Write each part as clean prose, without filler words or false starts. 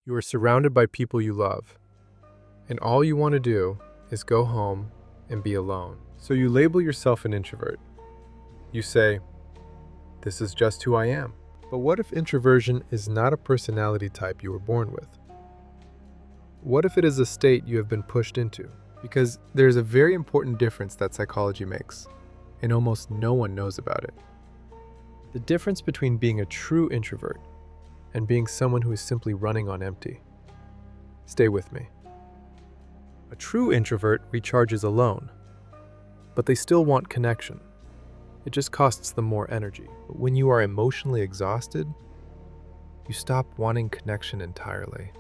You are surrounded by people you love, and all you want to do is go home and be alone. So you label yourself an introvert. You say, "This is just who I am." But what if introversion is not a personality type you were born with? What if it is a state you have been pushed into? Because there's a very important difference that psychology makes, and almost no one knows about it. The difference between being a true introvert and being someone who is simply running on empty. Stay with me. A true introvert recharges alone, but they still want connection. It just costs them more energy. But when you are emotionally exhausted, you stop wanting connection entirely.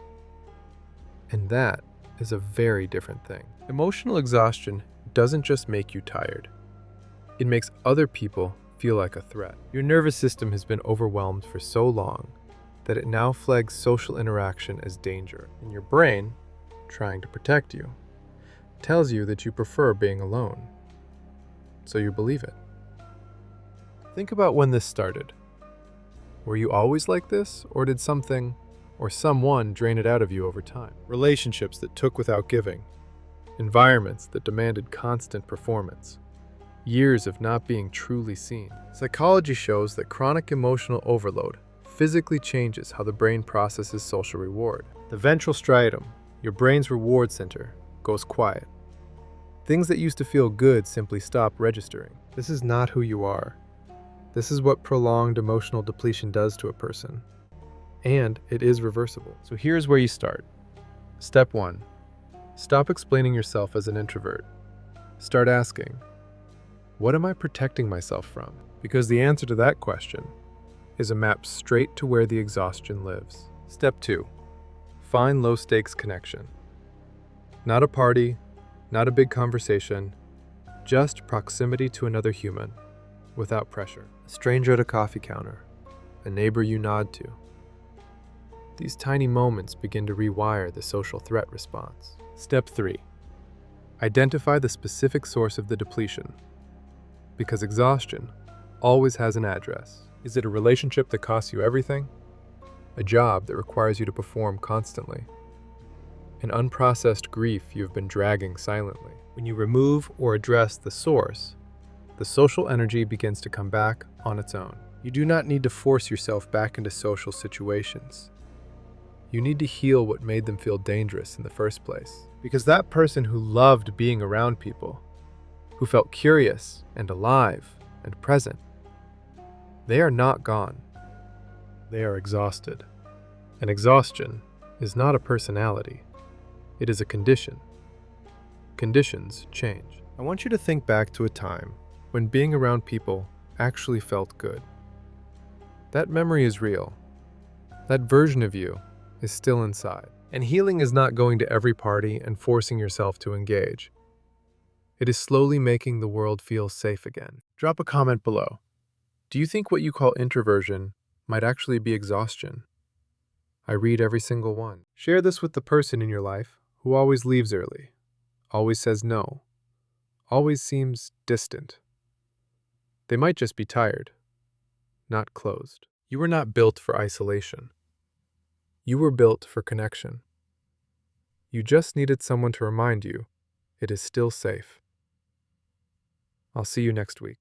And that is a very different thing. Emotional exhaustion doesn't just make you tired. It makes other people feel like a threat. Your nervous system has been overwhelmed for so long that it now flags social interaction as danger. And your brain, trying to protect you, tells you that you prefer being alone. So you believe it. Think about when this started. Were you always like this, or did something or someone drain it out of you over time? Relationships that took without giving, environments that demanded constant performance, years of not being truly seen. Psychology shows that chronic emotional overload physically changes how the brain processes social reward. The ventral striatum, your brain's reward center, goes quiet. Things that used to feel good simply stop registering. This is not who you are. This is what prolonged emotional depletion does to a person. And it is reversible. So here's where you start. Step 1. Stop explaining yourself as an introvert. Start asking, what am I protecting myself from? Because the answer to that question is a map straight to where the exhaustion lives. Step 2. Find low-stakes connection. Not a party, not a big conversation, just proximity to another human, without pressure. A stranger at a coffee counter, a neighbor you nod to. These tiny moments begin to rewire the social threat response. Step 3. Identify the specific source of the depletion. Because exhaustion always has an address. Is it a relationship that costs you everything? A job that requires you to perform constantly? An unprocessed grief you've been dragging silently? When you remove or address the source, the social energy begins to come back on its own. You do not need to force yourself back into social situations. You need to heal what made them feel dangerous in the first place. Because that person who loved being around people, who felt curious and alive and present, they are not gone. They are exhausted. And exhaustion is not a personality. It is a condition. Conditions change. I want you to think back to a time when being around people actually felt good. That memory is real. That version of you is still inside. And healing is not going to every party and forcing yourself to engage. It is slowly making the world feel safe again. Drop a comment below. Do you think what you call introversion might actually be exhaustion? I read every single one. Share this with the person in your life who always leaves early, always says no, always seems distant. They might just be tired, not closed. You were not built for isolation. You were built for connection. You just needed someone to remind you it is still safe. I'll see you next week.